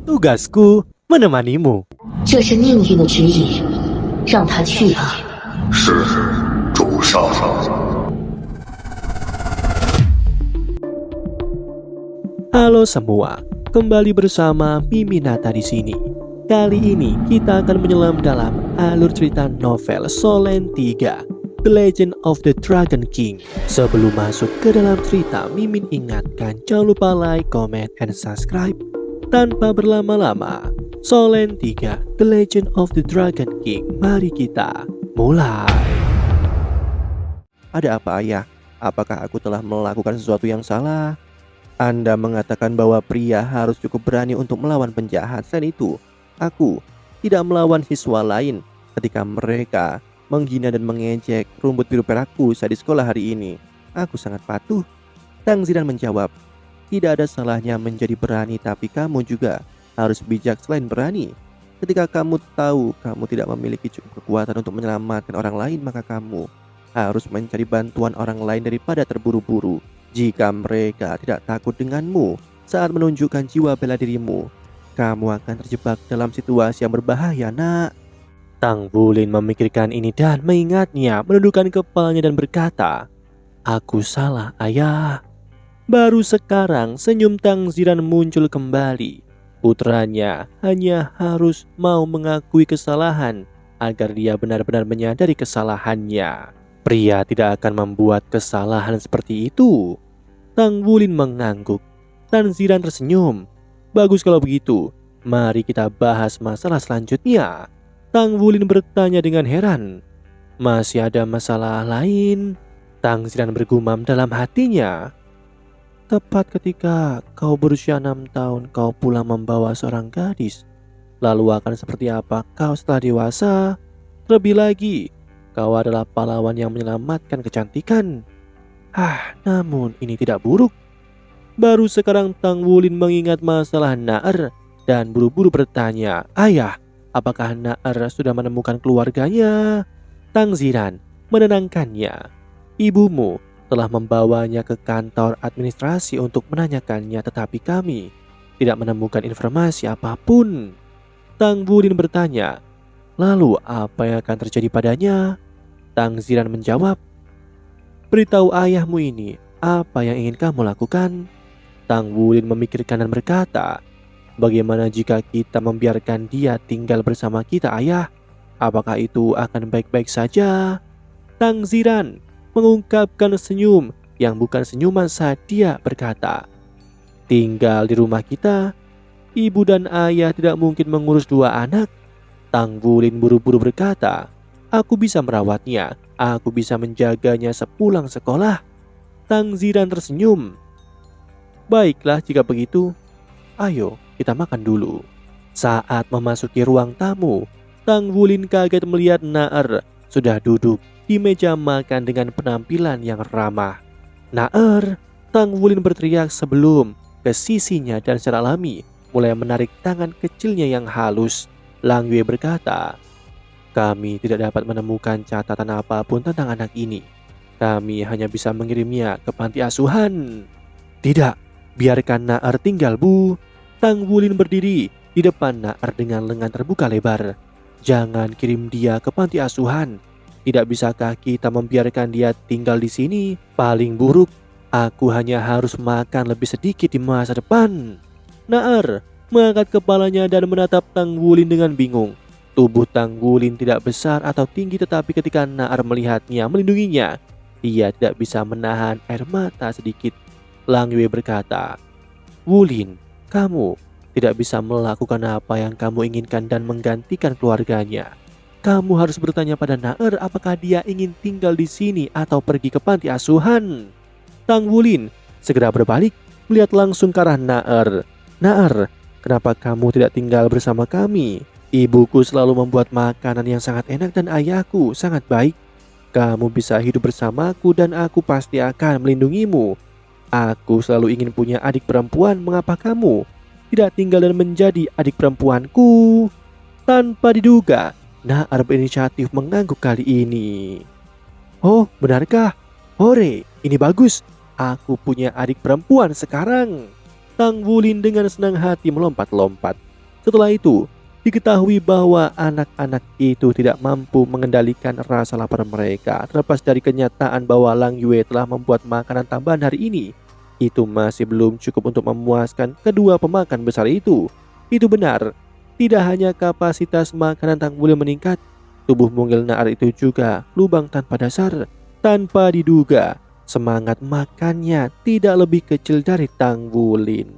Tugasku menemanimu. 这是命运的指引，让他去吧。是，主上。Halo semua, kembali bersama Miminata di sini. Kali ini kita akan menyelam dalam alur cerita novel Solen 3, The Legend of the Dragon King. Sebelum masuk ke dalam cerita, Mimin ingatkan jangan lupa like, comment, and subscribe. Tanpa berlama-lama, Solen 3, The Legend of the Dragon King. Mari kita mulai. Ada apa, Ayah? Apakah aku telah melakukan sesuatu yang salah? Anda mengatakan bahwa pria harus cukup berani untuk melawan penjahat. Selain itu, aku tidak melawan siswa lain ketika mereka menghina dan mengejek rumput biru perakku saat di sekolah hari ini. Aku sangat patuh. Tang Ziran menjawab, tidak ada salahnya menjadi berani, tapi kamu juga harus bijak selain berani. Ketika kamu tahu kamu tidak memiliki cukup kekuatan untuk menyelamatkan orang lain, maka kamu harus mencari bantuan orang lain daripada terburu-buru. Jika mereka tidak takut denganmu saat menunjukkan jiwa bela dirimu, kamu akan terjebak dalam situasi yang berbahaya, nak. Tang Wulin memikirkan ini dan mengingatnya, menundukkan kepalanya dan berkata, aku salah, ayah. Baru sekarang senyum Tang Ziran muncul kembali. Putranya hanya harus mau mengakui kesalahan agar dia benar-benar menyadari kesalahannya. Pria tidak akan membuat kesalahan seperti itu. Tang Wulin mengangguk. Tang Ziran tersenyum. Bagus kalau begitu. Mari kita bahas masalah selanjutnya. Tang Wulin bertanya dengan heran. Masih ada masalah lain? Tang Ziran bergumam dalam hatinya. Tepat ketika kau berusia 6 tahun, kau pulang membawa seorang gadis. Lalu akan seperti apa kau setelah dewasa? Terlebih lagi, kau adalah pahlawan yang menyelamatkan kecantikan. Namun ini tidak buruk. Baru sekarang Tang Wulin mengingat masalah Naar dan buru-buru bertanya, ayah, apakah Naar sudah menemukan keluarganya? Tang Ziran menenangkannya. Ibumu telah membawanya ke kantor administrasi untuk menanyakannya, tetapi kami tidak menemukan informasi apapun. Tang Wulin bertanya, lalu apa yang akan terjadi padanya? Tang Ziran menjawab, beritahu ayahmu ini, apa yang ingin kamu lakukan? Tang Wulin memikirkan dan berkata, bagaimana jika kita membiarkan dia tinggal bersama kita, ayah? Apakah itu akan baik-baik saja? Tang Ziran mengungkapkan senyum yang bukan senyuman saat dia berkata, tinggal di rumah kita, ibu dan ayah tidak mungkin mengurus 2 anak. Tang Wulin buru-buru berkata, aku bisa merawatnya, aku bisa menjaganya sepulang sekolah. Tang Ziran tersenyum. Baiklah jika begitu, ayo kita makan dulu. Saat memasuki ruang tamu, Tang Wulin kaget melihat Naar sudah duduk di meja makan dengan penampilan yang ramah. Naar, Tang Wulin berteriak sebelum ke sisinya dan secara alami mulai menarik tangan kecilnya yang halus. Lang Yue berkata, kami tidak dapat menemukan catatan apapun tentang anak ini. Kami hanya bisa mengirimnya ke panti asuhan. Tidak, biarkan Naar tinggal, Bu. Tang Wulin berdiri di depan Naar dengan lengan terbuka lebar. Jangan kirim dia ke panti asuhan. Tidak bisakah kita membiarkan dia tinggal di sini? Paling buruk, aku hanya harus makan lebih sedikit di masa depan. Naar mengangkat kepalanya dan menatap Tang Wulin dengan bingung. Tubuh Tang Wulin tidak besar atau tinggi, tetapi ketika Naar melihatnya melindunginya, dia tidak bisa menahan air mata sedikit. Lang Yue berkata, Wulin, kamu tidak bisa melakukan apa yang kamu inginkan dan menggantikan keluarganya. Kamu harus bertanya pada Naar apakah dia ingin tinggal di sini atau pergi ke panti asuhan. Tang Wulin segera berbalik melihat langsung ke arah Naar. Naar, kenapa kamu tidak tinggal bersama kami? Ibuku selalu membuat makanan yang sangat enak dan ayahku sangat baik. Kamu bisa hidup bersamaku dan aku pasti akan melindungimu. Aku selalu ingin punya adik perempuan, mengapa kamu tidak tinggal dan menjadi adik perempuanku? Tanpa diduga, Naar berinisiatif mengangguk kali ini. Oh, benarkah? Hore, ini bagus. Aku punya adik perempuan sekarang. Tang Wulin dengan senang hati melompat-lompat. Setelah itu, diketahui bahwa anak-anak itu tidak mampu mengendalikan rasa lapar mereka. Terlepas dari kenyataan bahwa Lang Yue telah membuat makanan tambahan hari ini, itu masih belum cukup untuk memuaskan kedua pemakan besar itu. Itu benar, tidak hanya kapasitas makanan Tang Wulin meningkat, tubuh mungil Naar itu juga lubang tanpa dasar. Tanpa diduga, semangat makannya tidak lebih kecil dari Tang Wulin.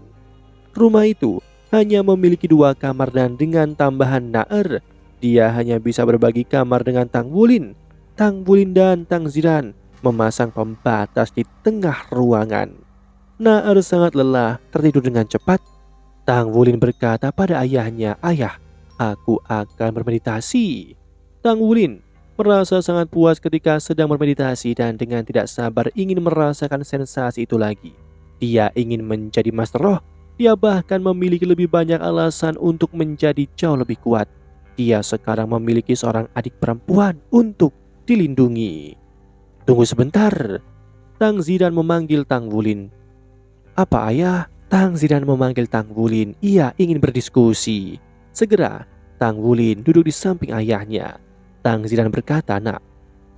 Rumah itu hanya memiliki 2 kamar dan dengan tambahan Naar, dia hanya bisa berbagi kamar dengan Tang Wulin. Tang Wulin dan Tang Ziran memasang pembatas di tengah ruangan. Naar sangat lelah, tertidur dengan cepat. Tang Wulin berkata pada ayahnya, "Ayah, aku akan bermeditasi." Tang Wulin merasa sangat puas ketika sedang bermeditasi dan dengan tidak sabar ingin merasakan sensasi itu lagi. Dia ingin menjadi Master Roh. Dia bahkan memiliki lebih banyak alasan untuk menjadi jauh lebih kuat. Dia sekarang memiliki seorang adik perempuan untuk dilindungi. Tunggu sebentar. Tang Ziran memanggil Tang Wulin. Apa ayah? Tang Ziran memanggil Tang Wulin. Ia ingin berdiskusi. Segera, Tang Wulin duduk di samping ayahnya. Tang Ziran berkata, "Nak,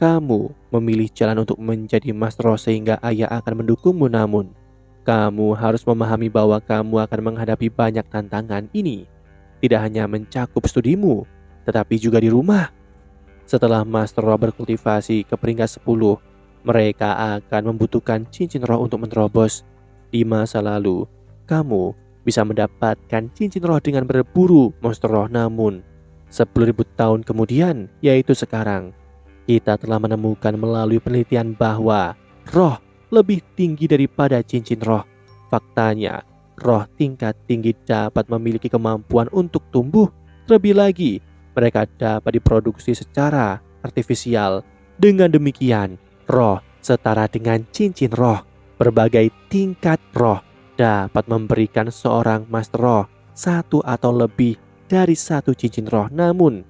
kamu memilih jalan untuk menjadi Master Roh sehingga ayah akan mendukungmu, namun kamu harus memahami bahwa kamu akan menghadapi banyak tantangan ini. Tidak hanya mencakup studimu, tetapi juga di rumah. Setelah Master Roh berkultivasi ke peringkat 10, mereka akan membutuhkan cincin roh untuk menerobos. Di masa lalu, kamu bisa mendapatkan cincin roh dengan berburu monster roh, namun 10.000 tahun kemudian, yaitu sekarang, kita telah menemukan melalui penelitian bahwa roh lebih tinggi daripada cincin roh. Faktanya, roh tingkat tinggi dapat memiliki kemampuan untuk tumbuh. Terlebih lagi, mereka dapat diproduksi secara artifisial. Dengan demikian, roh setara dengan cincin roh. Berbagai tingkat roh dapat memberikan seorang Master Roh 1 atau lebih dari 1 cincin roh. Namun,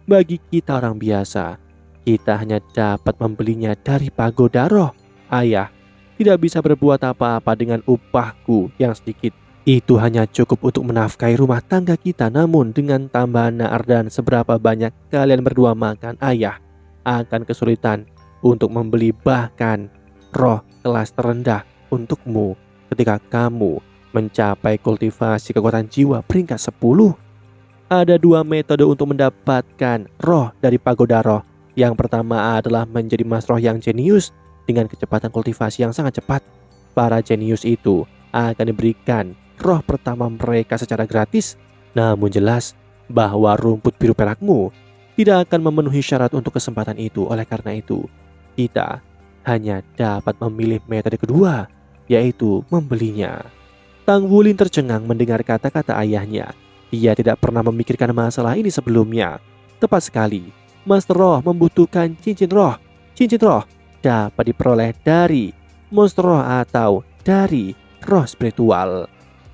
bagi kita orang biasa, kita hanya dapat membelinya dari pagoda roh. Ayah tidak bisa berbuat apa-apa dengan upahku yang sedikit. Itu hanya cukup untuk menafkahi rumah tangga kita. Namun dengan tambahan Naar dan seberapa banyak kalian berdua makan, ayah akan kesulitan untuk membeli bahkan roh kelas terendah untukmu ketika kamu mencapai kultivasi kekuatan jiwa peringkat 10. Ada 2 metode untuk mendapatkan roh dari pagoda roh. Yang pertama adalah menjadi Mas Roh yang jenius dengan kecepatan kultivasi yang sangat cepat. Para jenius itu akan diberikan roh pertama mereka secara gratis. Namun jelas bahwa rumput biru perakmu tidak akan memenuhi syarat untuk kesempatan itu. Oleh karena itu, kita hanya dapat memilih metode kedua, yaitu membelinya. Tang Wulin tercengang mendengar kata-kata ayahnya. Dia tidak pernah memikirkan masalah ini sebelumnya. Tepat sekali, Master Roh membutuhkan cincin roh. Cincin roh dapat diperoleh dari monster roh atau dari roh spiritual.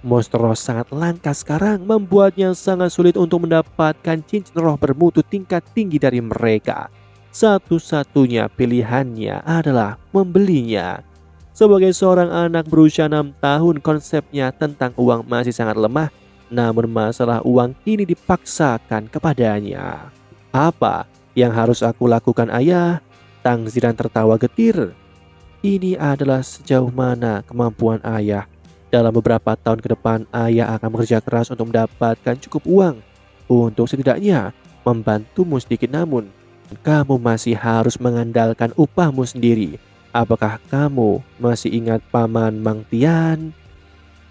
Monster roh sangat langka sekarang, membuatnya sangat sulit untuk mendapatkan cincin roh bermutu tingkat tinggi dari mereka. Satu-satunya pilihannya adalah membelinya. Sebagai seorang anak berusia 6 tahun, konsepnya tentang uang masih sangat lemah. Namun masalah uang ini dipaksakan kepadanya. Apa yang harus aku lakukan, ayah? Tang Ziran tertawa getir. Ini adalah sejauh mana kemampuan ayah. Dalam beberapa tahun ke depan, ayah akan bekerja keras untuk mendapatkan cukup uang untuk setidaknya membantumu sedikit. Namun, kamu masih harus mengandalkan upahmu sendiri. Apakah kamu masih ingat Paman Mang Tian?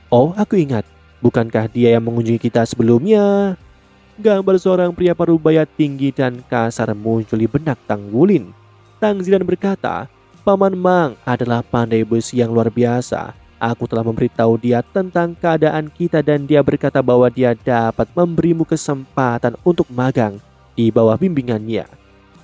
Oh, aku ingat. Bukankah dia yang mengunjungi kita sebelumnya? Gambar seorang pria parubaya tinggi dan kasar muncul di benak Tang Wulin. Tang Ziran berkata, "Paman Mang adalah pandai besi yang luar biasa. Aku telah memberitahu dia tentang keadaan kita dan dia berkata bahwa dia dapat memberimu kesempatan untuk magang di bawah bimbingannya.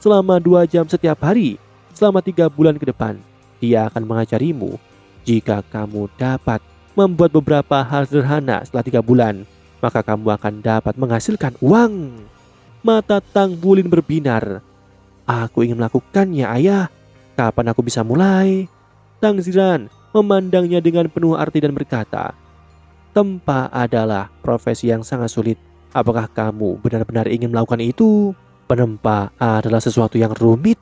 Selama 2 jam setiap hari, selama 3 bulan ke depan, dia akan mengajarimu. Jika kamu dapat membuat beberapa hal sederhana setelah 3 bulan, maka kamu akan dapat menghasilkan uang." Mata Tang Wulin berbinar. "Aku ingin melakukannya, ayah. Kapan aku bisa mulai?" Tang Ziran memandangnya dengan penuh arti dan berkata, "Tempa adalah profesi yang sangat sulit. Apakah kamu benar-benar ingin melakukan itu? Penempa adalah sesuatu yang rumit.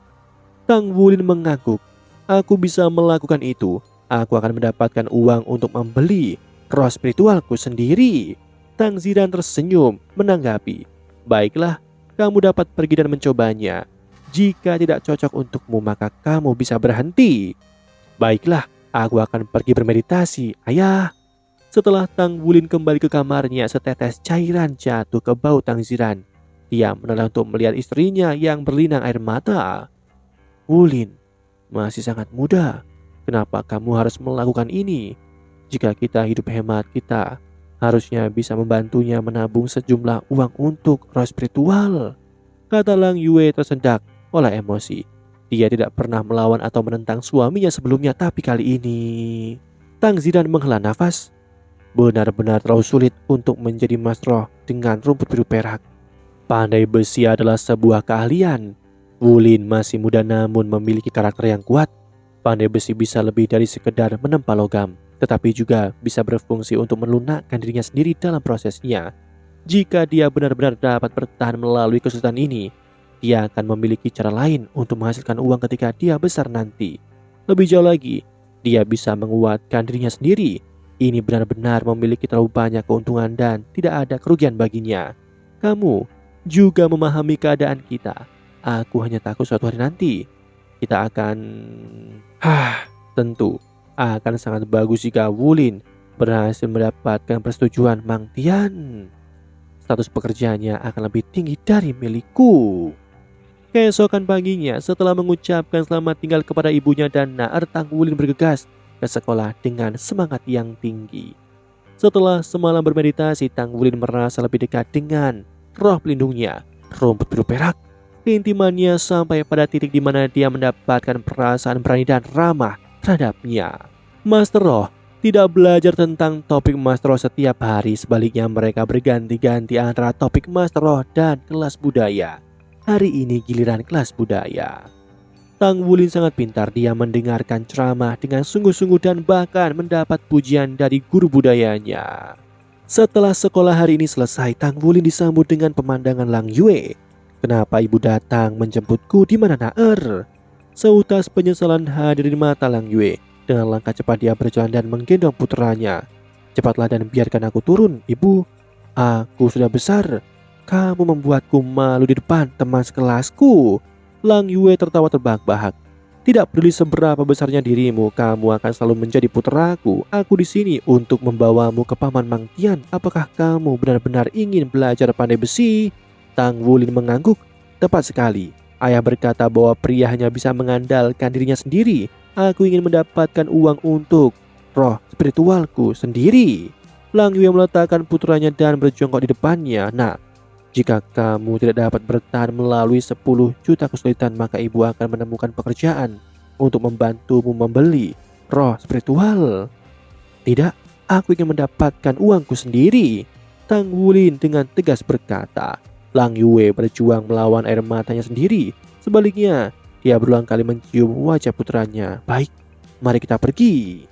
Tang Wulin mengangguk. Aku bisa melakukan itu. Aku akan mendapatkan uang untuk membeli roh spiritualku sendiri. Tang Ziran tersenyum menanggapi. Baiklah, kamu dapat pergi dan mencobanya. Jika tidak cocok untukmu maka kamu bisa berhenti. Baiklah, aku akan pergi bermeditasi, ayah. Setelah Tang Wulin kembali ke kamarnya, setetes cairan jatuh ke bau Tang Ziran. Dia menoleh untuk melihat istrinya yang berlinang air mata. Wulin, masih sangat muda. Kenapa kamu harus melakukan ini? Jika kita hidup hemat, kita harusnya bisa membantunya menabung sejumlah uang untuk roh spiritual. Kata Lang Yue tersendak oleh emosi. Dia tidak pernah melawan atau menentang suaminya sebelumnya, tapi kali ini Tang Ziran menghela nafas. Benar-benar terlalu sulit untuk menjadi mas roh dengan rumput biru perak. Pandai besi adalah sebuah keahlian. Wulin masih muda namun memiliki karakter yang kuat. Pandai besi bisa lebih dari sekedar menempa logam, tetapi juga bisa berfungsi untuk melunakkan dirinya sendiri dalam prosesnya. Jika dia benar-benar dapat bertahan melalui kesulitan ini, dia akan memiliki cara lain untuk menghasilkan uang ketika dia besar nanti. Lebih jauh lagi, dia bisa menguatkan dirinya sendiri. Ini benar-benar memiliki terlalu banyak keuntungan dan tidak ada kerugian baginya. Kamu juga memahami keadaan kita. Aku hanya takut suatu hari nanti kita akan... tentu akan sangat bagus jika Wulin berhasil mendapatkan persetujuan Mang Tian. Status pekerjaannya akan lebih tinggi dari milikku. Keesokan paginya, setelah mengucapkan selamat tinggal kepada ibunya dan Naar, Tang Wulin bergegas ke sekolah dengan semangat yang tinggi. Setelah semalam bermeditasi, Tang Wulin merasa lebih dekat dengan roh pelindungnya, rumput biru perak. Keintimannya sampai pada titik di mana dia mendapatkan perasaan berani dan ramah terhadapnya. Master Roh tidak belajar tentang topik Master Roh setiap hari, sebaliknya mereka berganti-ganti antara topik Master Roh dan kelas budaya. Hari ini giliran kelas budaya. Tang Wulin sangat pintar, dia mendengarkan ceramah dengan sungguh-sungguh dan bahkan mendapat pujian dari guru budayanya. Setelah sekolah hari ini selesai, Tang Wulin disambut dengan pemandangan Lang Yue. Kenapa ibu datang menjemputku di mana Naar? Seutas penyesalan hadir di mata Lang Yue. Dengan langkah cepat dia berjalan dan menggendong putranya. Cepatlah dan biarkan aku turun, ibu. Aku sudah besar. Kamu membuatku malu di depan teman sekelasku. Lang Yue tertawa terbahak-bahak. Tidak peduli seberapa besarnya dirimu, kamu akan selalu menjadi putraku. Aku di sini untuk membawamu ke paman Mang Tian. Apakah kamu benar-benar ingin belajar pandai besi? Tang Wulin mengangguk. Tepat sekali. Ayah berkata bahwa pria hanya bisa mengandalkan dirinya sendiri. Aku ingin mendapatkan uang untuk roh spiritualku sendiri. Lang Yue meletakkan putranya dan berjongkok di depannya. Nah, jika kamu tidak dapat bertahan melalui 10 juta kesulitan, maka ibu akan menemukan pekerjaan untuk membantumu membeli roh spiritual. Tidak, aku ingin mendapatkan uangku sendiri. Tang Wulin dengan tegas berkata. Lang Yue berjuang melawan air matanya sendiri. Sebaliknya, dia berulang kali mencium wajah putranya. Baik, mari kita pergi.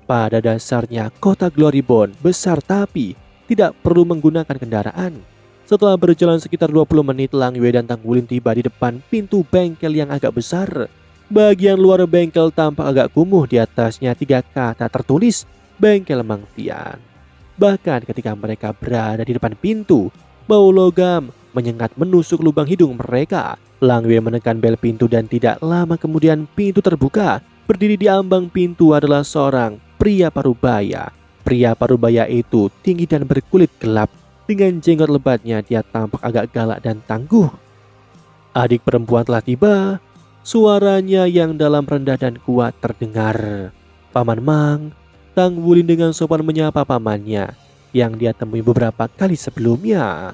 Pada dasarnya, kota Glorybond besar tapi tidak perlu menggunakan kendaraan. Setelah berjalan sekitar 20 menit, Lang Yue dan Tang Wulin tiba di depan pintu bengkel yang agak besar. Bagian luar bengkel tampak agak kumuh, di atasnya 3 kata tertulis Bengkel Mang Tian. Bahkan ketika mereka berada di depan pintu, bau logam menyengat menusuk lubang hidung mereka. Lang Yue menekan bel pintu dan tidak lama kemudian pintu terbuka. Berdiri di ambang pintu adalah seorang pria parubaya. Pria parubaya itu tinggi dan berkulit gelap. Dengan jenggot lebatnya dia tampak agak galak dan tangguh. Adik perempuan telah tiba. Suaranya yang dalam rendah dan kuat terdengar. Paman Mang. Tang Wulin dengan sopan menyapa pamannya yang dia temui beberapa kali sebelumnya.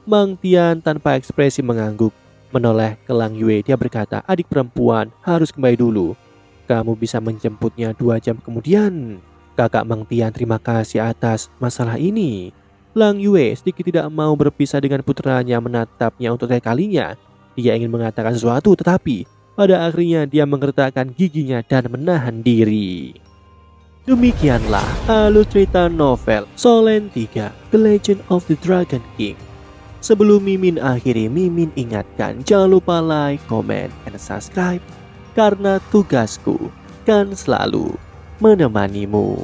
Mang Tian tanpa ekspresi mengangguk. Menoleh ke Lang Yue, dia berkata, adik perempuan harus kembali dulu. Kamu bisa menjemputnya 2 jam kemudian. Kakak Mang Tian terima kasih atas masalah ini. Lang Yue sedikit tidak mau berpisah dengan putranya, menatapnya untuk terakhir kalinya. Dia ingin mengatakan sesuatu, tetapi pada akhirnya dia menggertakkan giginya dan menahan diri. Demikianlah alur cerita novel Solen 3 The Legend of the Dragon King. Sebelum Mimin akhiri, Mimin ingatkan jangan lupa like, comment, and subscribe karena tugasku kan selalu menemanimu.